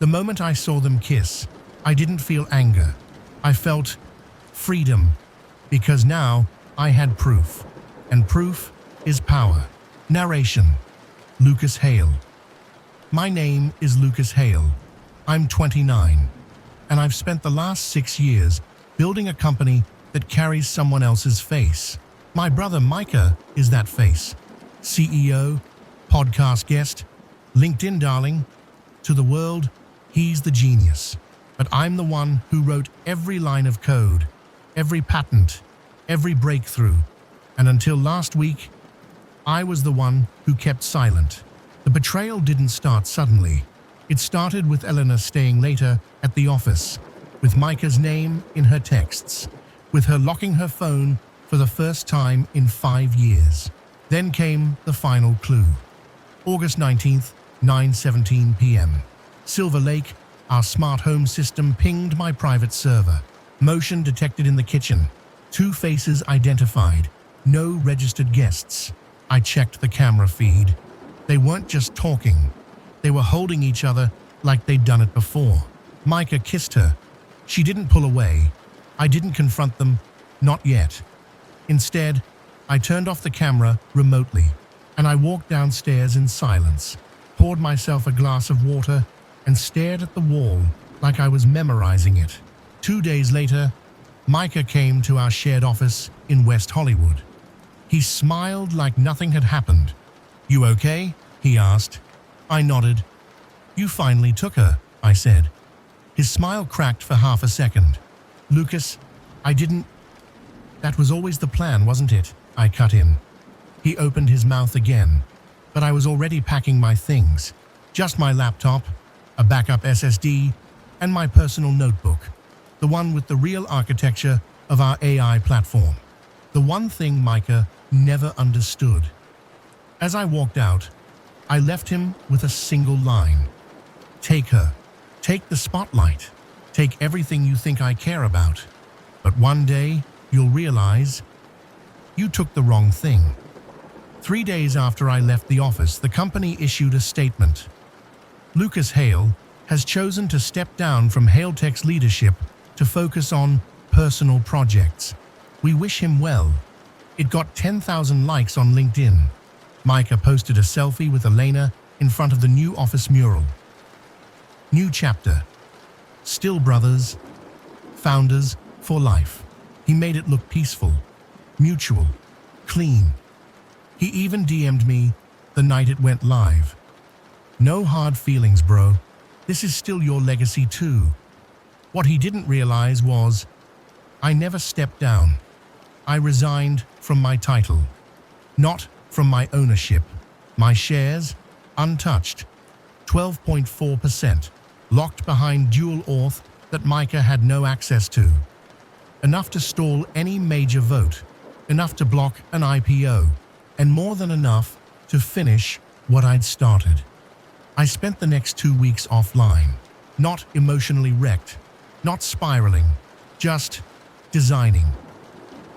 The moment I saw them kiss, I didn't feel anger. I felt freedom, because now I had proof, and proof is power. Narration: Lucas Hale. My name is Lucas Hale. I'm 29, and I've spent the last 6 years building a company that carries someone else's face. My brother Micah is that face. CEO, podcast guest, LinkedIn darling. To the world, he's the genius. But I'm the one who wrote every line of code, every patent, every breakthrough. And until last week, I was the one who kept silent. The betrayal didn't start suddenly. It started with Elena staying later at the office, with Micah's name in her texts, with her locking her phone for the first time in 5 years. Then came the final clue. August 19th, 9:17 p.m. Silver Lake, our smart home system, pinged my private server. Motion detected in the kitchen. 2 faces identified. No registered guests. I checked the camera feed. They weren't just talking. They were holding each other like they'd done it before. Micah kissed her. She didn't pull away. I didn't confront them. Not yet. Instead, I turned off the camera remotely, and I walked downstairs in silence, poured myself a glass of water, and stared at the wall like I was memorizing it. 2 days later, Micah came to our shared office in West Hollywood. He smiled like nothing had happened. "You okay?" he asked. I nodded. "You finally took her," I said. His smile cracked for half a second. "Lucas, I didn't—" "That was always the plan, wasn't it?" I cut in. He opened his mouth again, but I was already packing my things. Just my laptop, a backup SSD, and my personal notebook, the one with the real architecture of our AI platform. The one thing Micah never understood. As I walked out, I left him with a single line. "Take her. Take the spotlight. Take everything you think I care about. But one day, you'll realize you took the wrong thing." 3 days after I left the office, the company issued a statement. Lucas Hale has chosen to step down from HaleTech's leadership to focus on personal projects. We wish him well. It got 10,000 likes on LinkedIn. Micah posted a selfie with Elena in front of the new office mural. New chapter. Still brothers. Founders for life. He made it look peaceful, mutual, clean. He even DM'd me the night it went live. "No hard feelings, bro. This is still your legacy too." What he didn't realize was, I never stepped down. I resigned from my title, not from my ownership. My shares, untouched, 12.4%, locked behind dual auth that Micah had no access to. Enough to stall any major vote, enough to block an IPO, and more than enough to finish what I'd started. I spent the next 2 weeks offline, not emotionally wrecked, not spiraling, just designing.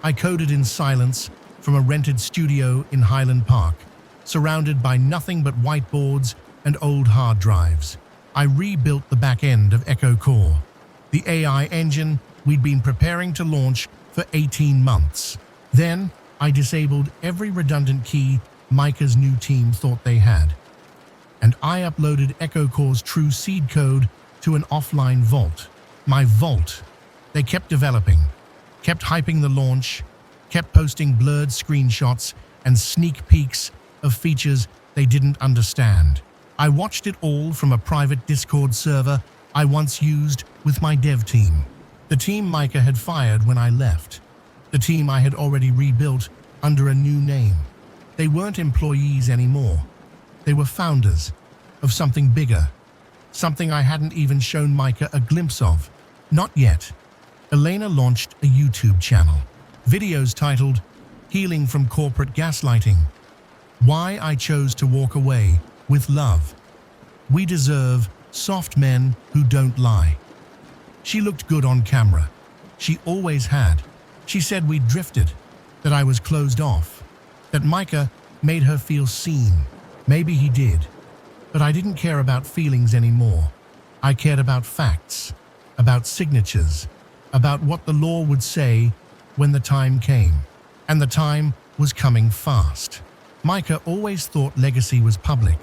I coded in silence from a rented studio in Highland Park, surrounded by nothing but whiteboards and old hard drives. I rebuilt the back end of Echo Core, the AI engine we'd been preparing to launch for 18 months. Then I disabled every redundant key Micah's new team thought they had. And I uploaded Echo Core's true seed code to an offline vault. My vault. They kept developing, kept hyping the launch, kept posting blurred screenshots and sneak peeks of features they didn't understand. I watched it all from a private Discord server I once used with my dev team. The team Micah had fired when I left. The team I had already rebuilt under a new name. They weren't employees anymore. They were founders of something bigger, something I hadn't even shown Micah a glimpse of. Not yet. Elena launched a YouTube channel. Videos titled, "Healing from Corporate Gaslighting. Why I Chose to Walk Away with Love. We deserve soft men who don't lie." She looked good on camera. She always had. She said we'd drifted, that I was closed off, that Micah made her feel seen. Maybe he did, but I didn't care about feelings anymore. I cared about facts, about signatures, about what the law would say when the time came. And the time was coming fast. Micah always thought legacy was public.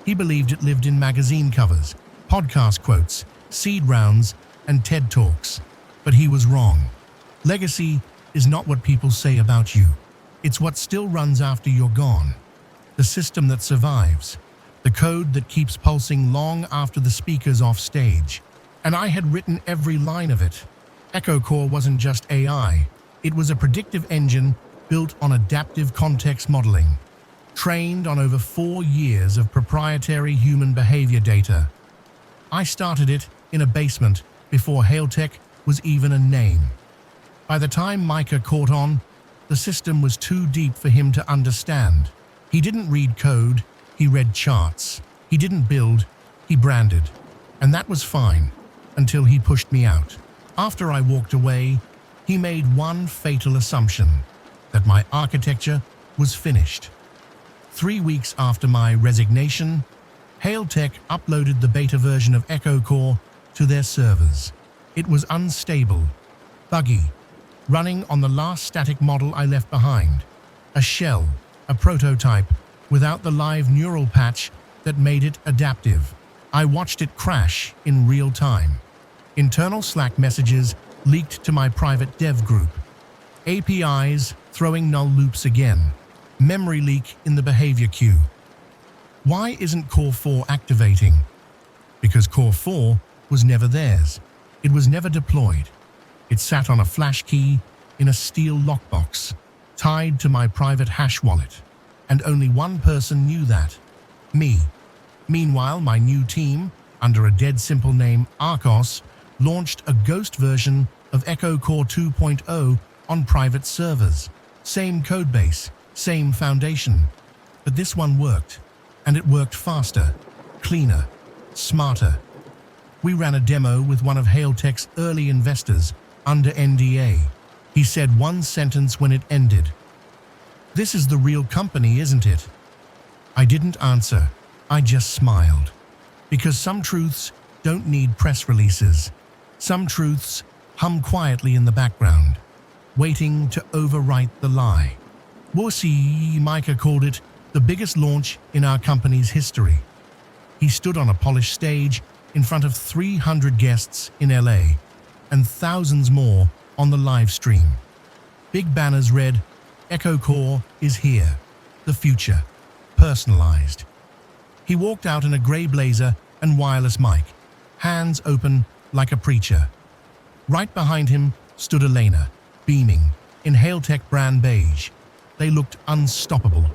He believed it lived in magazine covers, podcast quotes, seed rounds, and TED Talks. But he was wrong. Legacy is not what people say about you. It's what still runs after you're gone. The system that survives. The code that keeps pulsing long after the speaker's off stage. And I had written every line of it. Echo Core wasn't just AI. It was a predictive engine built on adaptive context modeling, trained on over 4 years of proprietary human behavior data. I started it in a basement before HaleTech was even a name. By the time Micah caught on, the system was too deep for him to understand. He didn't read code, he read charts. He didn't build, he branded. And that was fine, until he pushed me out. After I walked away, he made one fatal assumption, that my architecture was finished. 3 weeks after my resignation, HaleTech uploaded the beta version of Echo Core to their servers. It was unstable, buggy, running on the last static model I left behind, a shell, a prototype, without the live neural patch that made it adaptive. I watched it crash in real time. Internal Slack messages leaked to my private dev group. APIs throwing null loops again. Memory leak in the behavior queue. Why isn't Core 4 activating? Because Core 4 was never theirs. It was never deployed. It sat on a flash key in a steel lockbox, tied to my private hash wallet. And only one person knew that. Me. Meanwhile, my new team, under a dead simple name, Arcos, launched a ghost version of Echo Core 2.0 on private servers. Same codebase, same foundation. But this one worked, and it worked faster, cleaner, smarter. We ran a demo with one of HaleTech's early investors under NDA. He said one sentence when it ended. "This is the real company, isn't it?" I didn't answer. I just smiled. Because some truths don't need press releases. Some truths hum quietly in the background, waiting to overwrite the lie. Wussy, Micah called it the biggest launch in our company's history. He stood on a polished stage in front of 300 guests in LA and thousands more on the live stream. Big banners read, "Echo Core is here, the future, personalized." He walked out in a gray blazer and wireless mic, hands open like a preacher. Right behind him stood Elena, beaming, in HaleTech brand beige. They looked unstoppable,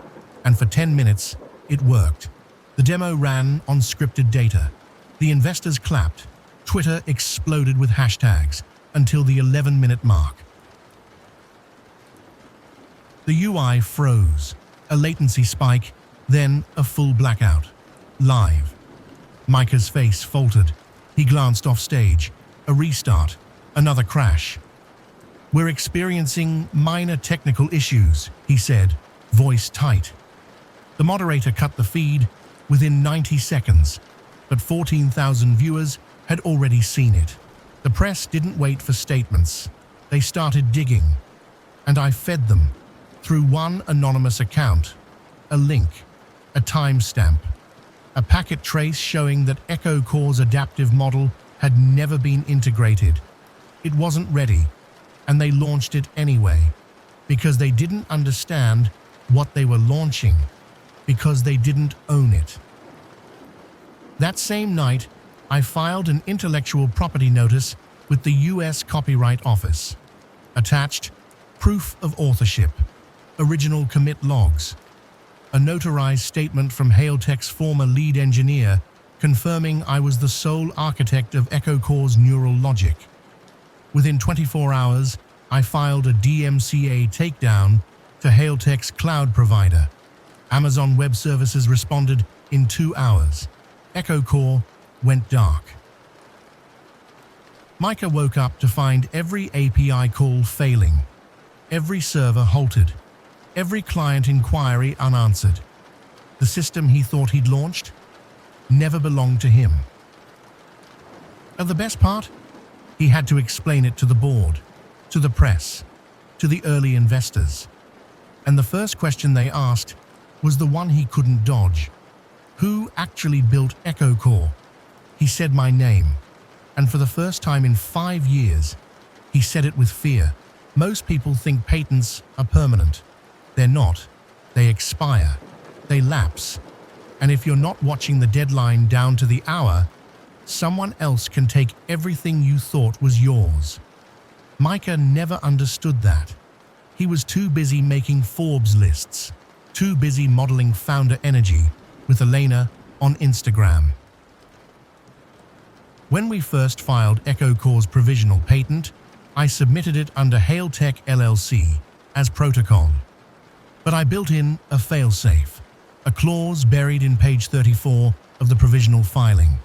and for 10 minutes, it worked. The demo ran on scripted data. The investors clapped. Twitter exploded with hashtags until the 11-minute mark. The UI froze, a latency spike, then a full blackout. Live. Micah's face faltered. He glanced off stage. A restart. Another crash. "We're experiencing minor technical issues," he said, voice tight. The moderator cut the feed within 90 seconds, but 14,000 viewers had already seen it. The press didn't wait for statements. They started digging, and I fed them through one anonymous account, a link, a timestamp, a packet trace showing that Echo Core's adaptive model had never been integrated. It wasn't ready, and they launched it anyway, because they didn't understand what they were launching, because they didn't own it. That same night, I filed an intellectual property notice with the US Copyright Office. Attached, proof of authorship, original commit logs, a notarized statement from HaleTech's former lead engineer confirming I was the sole architect of Echo Core's neural logic. Within 24 hours, I filed a DMCA takedown to HaleTech's cloud provider. Amazon Web Services responded in 2 hours. Echo Core went dark. Micah woke up to find every API call failing, every server halted, every client inquiry unanswered. The system he thought he'd launched never belonged to him. And the best part? He had to explain it to the board, to the press, to the early investors. And the first question they asked was the one he couldn't dodge. Who actually built Echo Core? He said my name, and for the first time in 5 years, he said it with fear. Most people think patents are permanent. They're not. They expire. They lapse. And if you're not watching the deadline down to the hour, someone else can take everything you thought was yours. Micah never understood that. He was too busy making Forbes lists, too busy modeling founder energy with Elena on Instagram. When we first filed Echo Core's provisional patent, I submitted it under HaleTech LLC as protocol. But I built in a failsafe, a clause buried in page 34 of the provisional filing.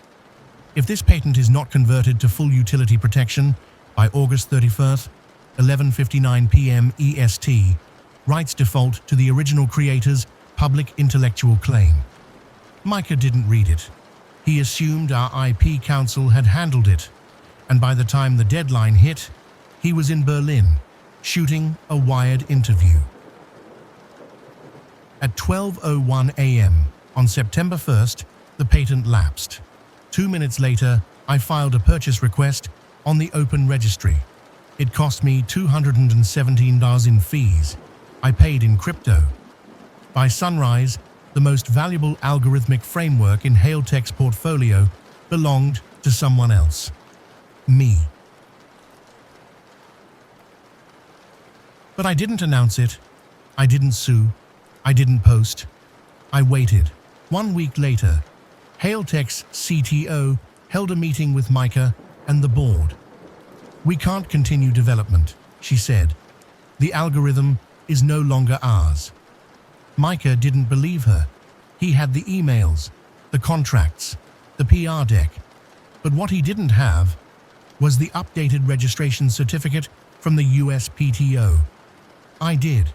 If this patent is not converted to full utility protection by August 31st, 11:59 p.m. EST, rights default to the original creator's public intellectual claim. Micah didn't read it. He assumed our IP counsel had handled it, and by the time the deadline hit, he was in Berlin, shooting a wired interview. At 12:01 a.m. on September 1st, the patent lapsed. 2 minutes later, I filed a purchase request on the open registry. It cost me $217 in fees. I paid in crypto. By sunrise, the most valuable algorithmic framework in HaleTech's portfolio belonged to someone else. Me. But I didn't announce it. I didn't sue. I didn't post. I waited. 1 week later, HaleTech's CTO held a meeting with Micah and the board. "We can't continue development," she said. "The algorithm is no longer ours." Micah didn't believe her. He had the emails, the contracts, the PR deck. But what he didn't have was the updated registration certificate from the USPTO. I did.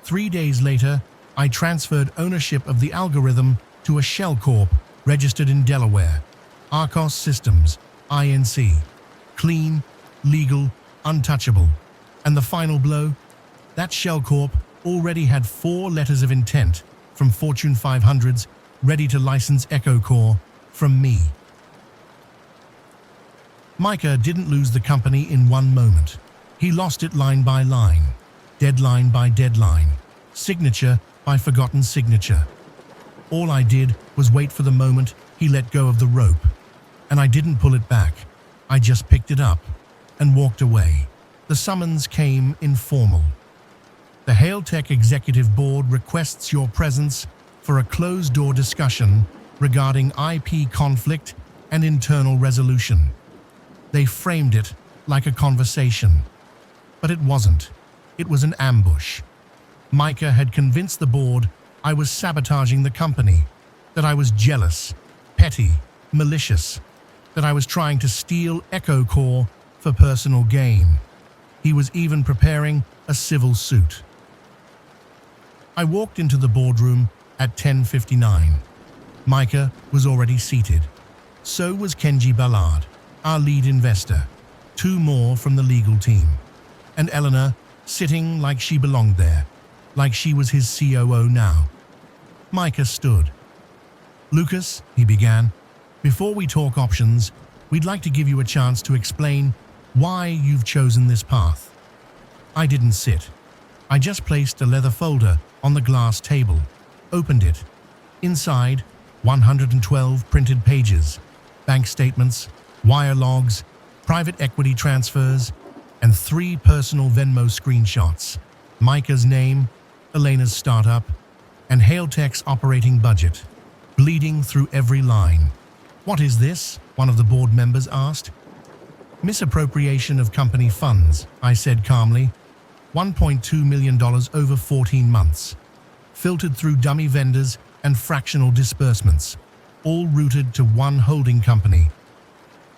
3 days later, I transferred ownership of the algorithm to a shell corp registered in Delaware. Arcos Systems, Inc. Clean, legal, untouchable. And the final blow? That shell corp already had 4 letters of intent from Fortune 500s ready to license Echo Core from me. Micah didn't lose the company in one moment. He lost it line by line, deadline by deadline, signature by forgotten signature. All I did was wait for the moment he let go of the rope, and I didn't pull it back. I just picked it up and walked away. The summons came informal. The HaleTech Executive Board requests your presence for a closed-door discussion regarding IP conflict and internal resolution. They framed it like a conversation. But it wasn't. It was an ambush. Micah had convinced the board I was sabotaging the company, that I was jealous, petty, malicious, that I was trying to steal Echo Core for personal gain. He was even preparing a civil suit. I walked into the boardroom at 10:59. Micah was already seated. So was Kenji Ballard, our lead investor, 2 more from the legal team, and Elena sitting like she belonged there, like she was his COO now. Micah stood. "Lucas," he began, "before we talk options, we'd like to give you a chance to explain why you've chosen this path." I didn't sit. I just placed a leather folder on the glass table, opened it. Inside, 112 printed pages, bank statements, wire logs, private equity transfers, and 3 personal Venmo screenshots. Micah's name, Elena's startup, and HaleTech's operating budget, bleeding through every line. "What is this?" one of the board members asked. "Misappropriation of company funds," I said calmly. $1.2 million over 14 months. Filtered through dummy vendors and fractional disbursements, all routed to one holding company.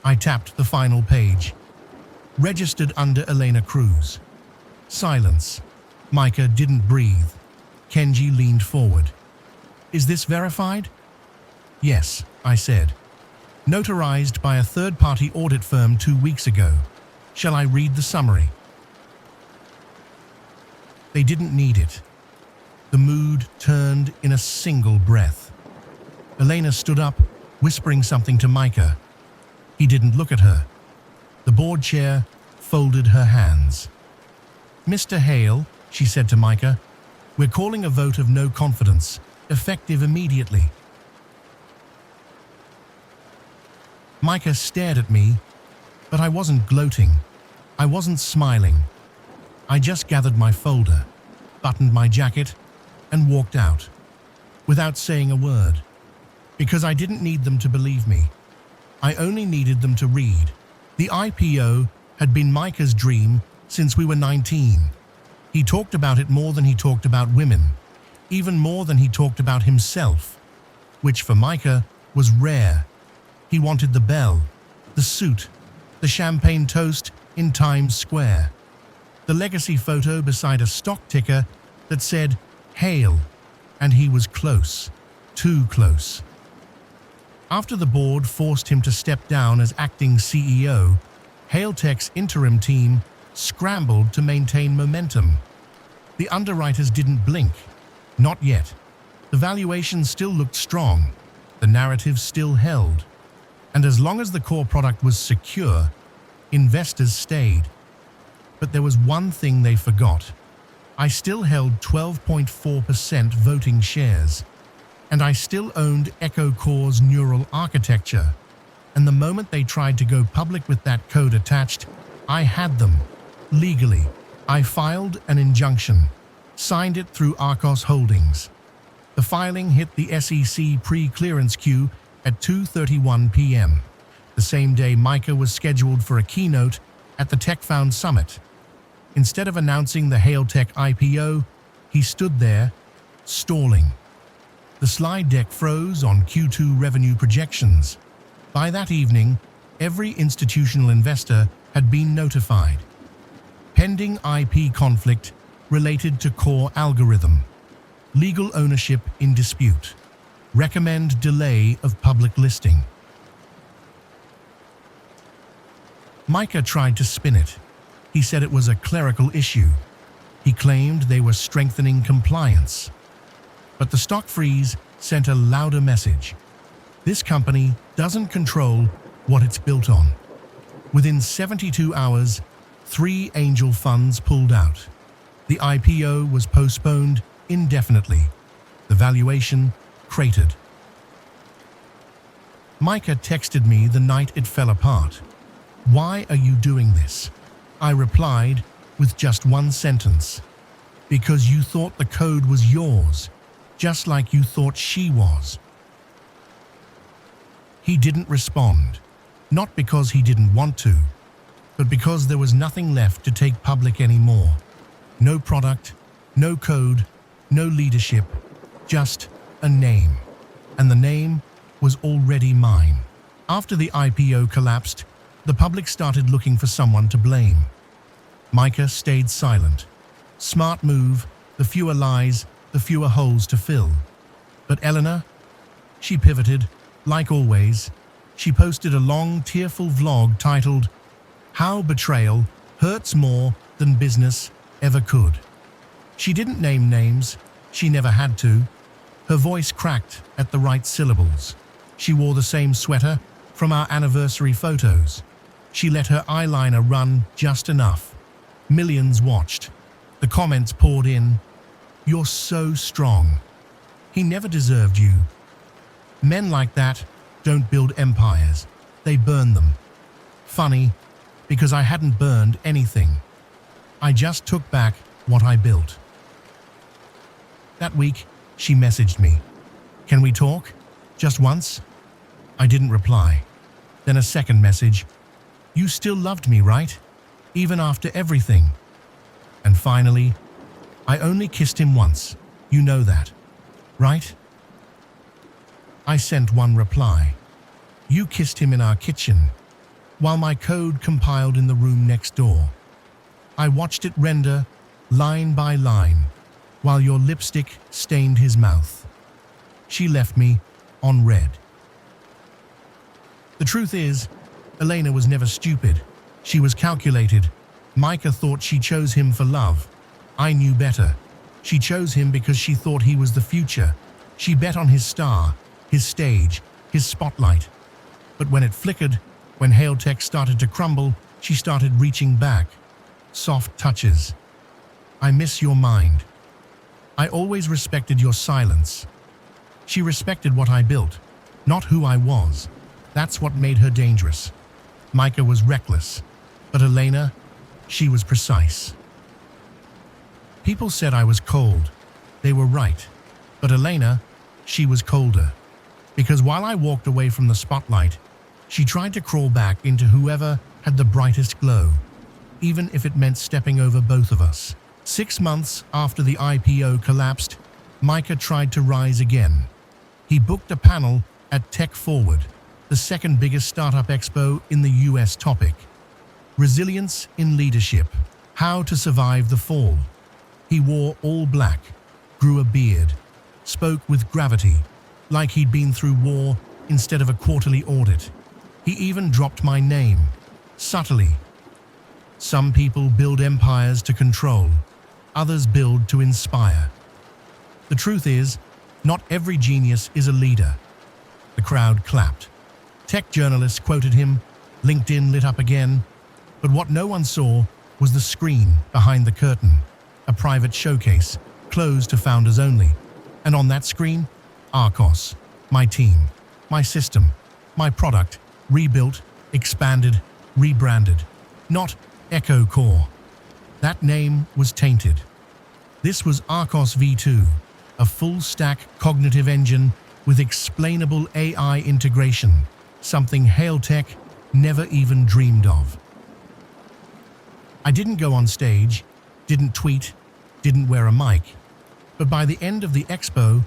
I tapped the final page. Registered under Elena Cruz. Silence. Micah didn't breathe. Kenji leaned forward. "Is this verified?" "Yes," I said. Notarized by a third-party audit firm 2 weeks ago. Shall I read the summary? They didn't need it. The mood turned in a single breath. Elena stood up, whispering something to Micah. He didn't look at her. The board chair folded her hands. "Mr. Hale," she said to Micah, "we're calling a vote of no confidence, effective immediately." Micah stared at me, but I wasn't gloating. I wasn't smiling. I just gathered my folder, buttoned my jacket, and walked out, without saying a word, because I didn't need them to believe me. I only needed them to read. The IPO had been Micah's dream since we were 19. He talked about it more than he talked about women, even more than he talked about himself, which for Micah was rare. He wanted the bell, the suit, the champagne toast in Times Square, the legacy photo beside a stock ticker that said Hale, and he was close, too close. After the board forced him to step down as acting CEO, HaleTech's interim team scrambled to maintain momentum. The underwriters didn't blink. Not yet. The valuation still looked strong. The narrative still held. And as long as the core product was secure, investors stayed. But there was one thing they forgot. I still held 12.4% voting shares. And I still owned Echo Core's neural architecture. And the moment they tried to go public with that code attached, I had them. Legally, I filed an injunction, signed it through Arcos Holdings. The filing hit the SEC pre-clearance queue at 2:31 p.m., the same day Micah was scheduled for a keynote at the TechFound Summit. Instead of announcing the HaleTech IPO, he stood there, stalling. The slide deck froze on Q2 revenue projections. By that evening, every institutional investor had been notified. Pending IP conflict related to core algorithm. Legal ownership in dispute. Recommend delay of public listing. Micah tried to spin it. He said it was a clerical issue. He claimed they were strengthening compliance. But the stock freeze sent a louder message. This company doesn't control what it's built on. Within 72 hours, 3 angel funds pulled out. The IPO was postponed indefinitely. The valuation cratered. Micah texted me the night it fell apart. "Why are you doing this?" I replied with just one sentence. "Because you thought the code was yours, just like you thought she was." He didn't respond, not because he didn't want to, but because there was nothing left to take public anymore. No product, no code, no leadership, just a name. And the name was already mine. After the IPO collapsed, the public started looking for someone to blame. Micah stayed silent. Smart move, the fewer lies, the fewer holes to fill. But Elena, she pivoted, like always. She posted a long, tearful vlog titled, "How Betrayal Hurts More Than Business Ever Could." She didn't name names. She never had to. Her voice cracked at the right syllables. She wore the same sweater from our anniversary photos. She let her eyeliner run just enough. Millions watched. The comments poured in. "You're so strong. He never deserved you. Men like that don't build empires. They burn them." Funny, because I hadn't burned anything. I just took back what I built. That week, she messaged me. "Can we talk? Just once?" I didn't reply. Then a second message. "You still loved me, right? Even after everything?" And finally, "I only kissed him once. You know that, right?" I sent one reply. "You kissed him in our kitchen, while my code compiled in the room next door. I watched it render, line by line, while your lipstick stained his mouth." She left me on red. The truth is, Elena was never stupid. She was calculated. Micah thought she chose him for love. I knew better. She chose him because she thought he was the future. She bet on his star, his stage, his spotlight. But when it flickered, when HaleTech started to crumble, she started reaching back. Soft touches. I miss your mind. I always respected your silence. She respected what I built, not who I was. That's what made her dangerous. Micah was reckless, but Elena, she was precise. People said I was cold. They were right. But Elena, she was colder. Because while I walked away from the spotlight, she tried to crawl back into whoever had the brightest glow, even if it meant stepping over both of us. 6 months after the IPO collapsed, Micah tried to rise again. He booked a panel at Tech Forward, the second biggest startup expo in the US. Topic: Resilience in Leadership, How to Survive the Fall. He wore all black, grew a beard, spoke with gravity, like he'd been through war instead of a quarterly audit. He even dropped my name, subtly. Some people build empires to control, others build to inspire. The truth is, not every genius is a leader. The crowd clapped. Tech journalists quoted him, LinkedIn lit up again, but what no one saw was the screen behind the curtain, a private showcase, closed to founders only. And on that screen, Arcos, my team, my system, my product, rebuilt, expanded, rebranded, not Echo Core. That name was tainted. This was Arcos V2, a full-stack cognitive engine with explainable AI integration, something HaleTech never even dreamed of. I didn't go on stage, didn't tweet, didn't wear a mic, but by the end of the expo,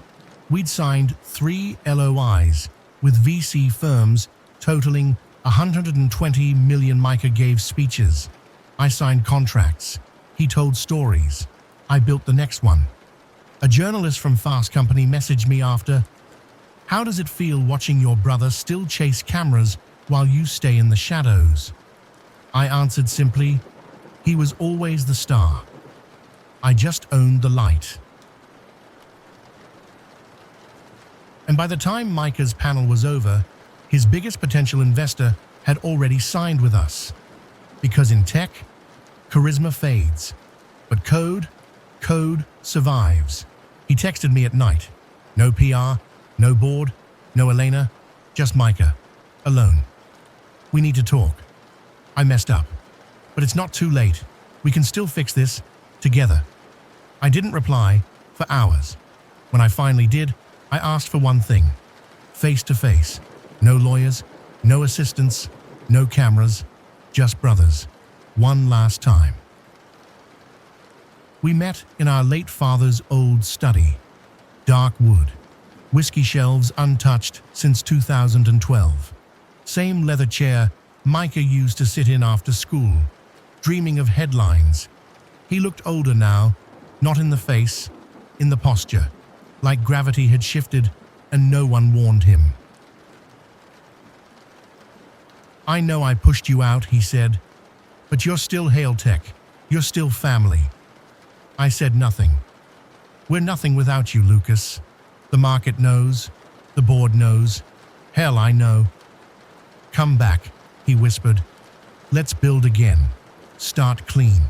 we'd signed 3 LOIs with VC firms totaling 120 million. Micah gave speeches. I signed contracts. He told stories. I built the next one. A journalist from Fast Company messaged me after, "How does it feel watching your brother still chase cameras while you stay in the shadows?" I answered simply, "He was always the star. I just owned the light." And by the time Micah's panel was over, his biggest potential investor had already signed with us. Because in tech, charisma fades, but code survives. He texted me at night. No PR, no board, no Elena, just Micah, alone. "We need to talk. I messed up, but it's not too late. We can still fix this, together." I didn't reply for hours. When I finally did, I asked for one thing: face to face. No lawyers, no assistants, no cameras, just brothers. One last time. We met in our late father's old study. Dark wood. Whiskey shelves untouched since 2012. Same leather chair Micah used to sit in after school, dreaming of headlines. He looked older now, not in the face, in the posture, like gravity had shifted and no one warned him. "I know I pushed you out," he said, "but you're still HaleTech. You're still family." I said nothing. "We're nothing without you, Lucas. The market knows. The board knows. Hell, I know." "Come back," he whispered. "Let's build again. Start clean."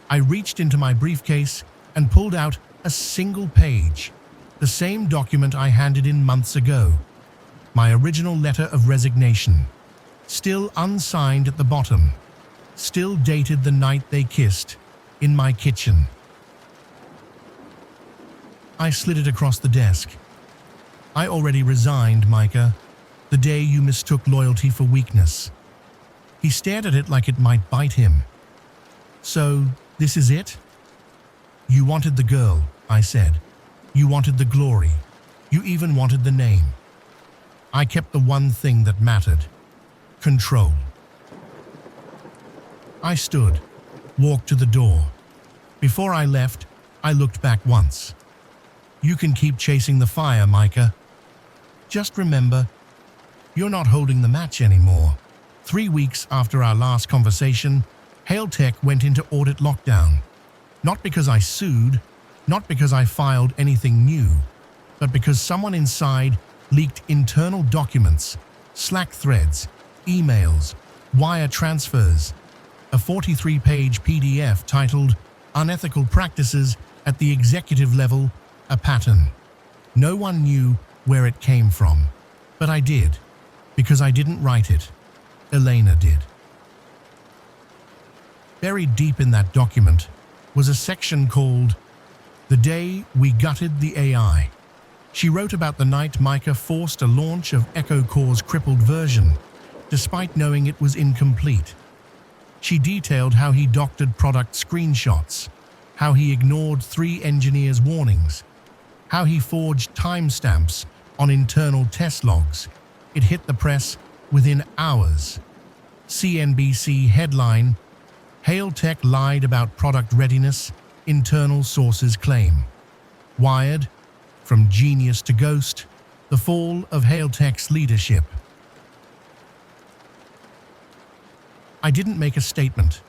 I reached into my briefcase and pulled out a single page, the same document I handed in months ago. My original letter of resignation, still unsigned at the bottom, still dated the night they kissed, in my kitchen. I slid it across the desk. "I already resigned, Micah, the day you mistook loyalty for weakness." He stared at it like it might bite him. "So, this is it?" "You wanted the girl," I said. "You wanted the glory. You even wanted the name. I kept the one thing that mattered: control." I stood, walked to the door. Before I left, I looked back once. "You can keep chasing the fire, Micah. Just remember, you're not holding the match anymore. 3 weeks after our last conversation, HaleTech went into audit lockdown. Not because I sued, not because I filed anything new, but because someone inside leaked internal documents, Slack threads, emails, wire transfers, a 43-page PDF titled Unethical Practices at the Executive Level, a Pattern. No one knew where it came from, but I did, because I didn't write it. Elena did. Buried deep in that document was a section called The Day We Gutted the AI. She wrote about the night Micah forced a launch of Echo Core's crippled version, despite knowing it was incomplete. She detailed how he doctored product screenshots, how he ignored 3 engineers' warnings, how he forged timestamps on internal test logs. It hit the press within hours. CNBC headline, HaleTech lied about product readiness, internal sources claim. Wired, from genius to ghost, the fall of HaleTech's leadership. I didn't make a statement,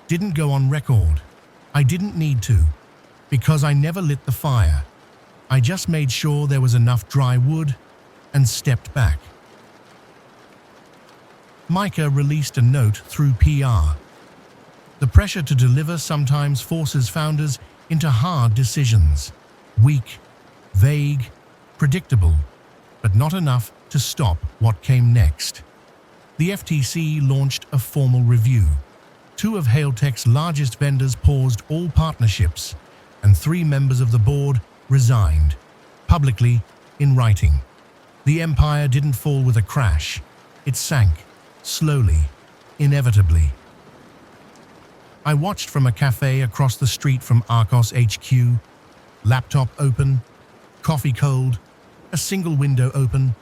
didn't go on record. I didn't need to, because I never lit the fire. I just made sure there was enough dry wood and stepped back. Micah released a note through PR. The pressure to deliver sometimes forces founders into hard decisions. Weak, vague, predictable, but not enough to stop what came next. The FTC launched a formal review. 2 of HaleTech's largest vendors paused all partnerships, and 3 members of the board resigned, publicly, in writing. The empire didn't fall with a crash. It sank, slowly, inevitably. I watched from a cafe across the street from Arcos HQ, laptop open, coffee cold, a single window open,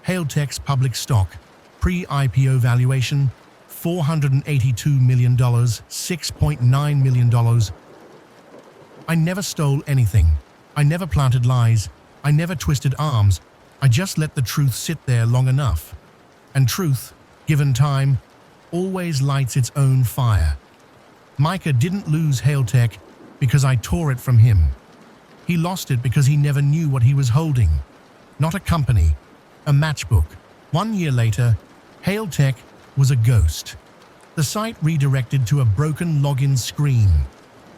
HaleTech's public stock, pre-IPO valuation, $482 million, $6.9 million. I never stole anything. I never planted lies. I never twisted arms. I just let the truth sit there long enough. And truth, given time, always lights its own fire. Micah didn't lose HaleTech because I tore it from him. He lost it because he never knew what he was holding. Not a company, a matchbook. 1 year later, HaleTech was a ghost. The site redirected to a broken login screen.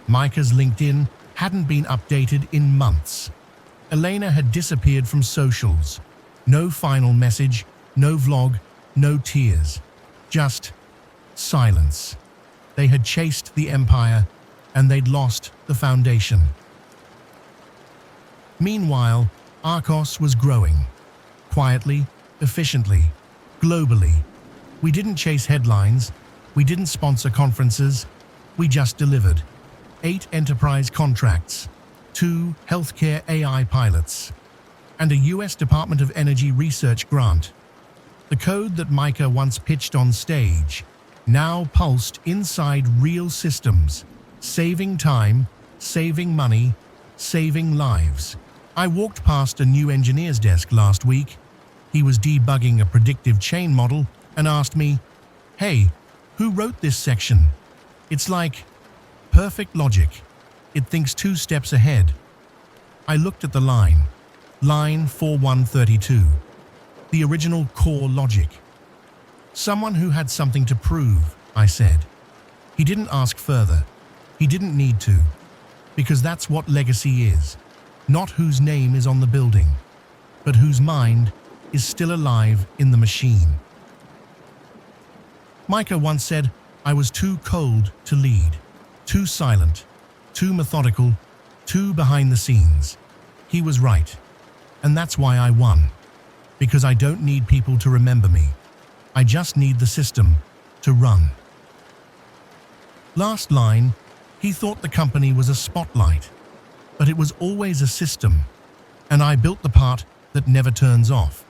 Micah's LinkedIn hadn't been updated in months. Elena had disappeared from socials. No final message, no vlog, no tears. Just silence. They had chased the empire, and they'd lost the foundation. Meanwhile, Arcos was growing. Quietly, efficiently, globally. We didn't chase headlines. We didn't sponsor conferences. We just delivered. 8 enterprise contracts, 2 healthcare AI pilots, and a US Department of Energy research grant. The code that Micah once pitched on stage now pulsed inside real systems, saving time, saving money, saving lives. I walked past a new engineer's desk last week. He was debugging a predictive chain model and asked me, "Hey, who wrote this section?" It's like perfect logic. It thinks 2 steps ahead. I looked at the line 4132, the original core logic. Someone who had something to prove, I said. He didn't ask further. He didn't need to, because that's what legacy is. Not whose name is on the building, but whose mind is still alive in the machine. Micah once said, I was too cold to lead, too silent, too methodical, too behind the scenes. He was right. And that's why I won. Because I don't need people to remember me. I just need the system to run. Last line, he thought the company was a spotlight, but it was always a system, and I built the part that never turns off.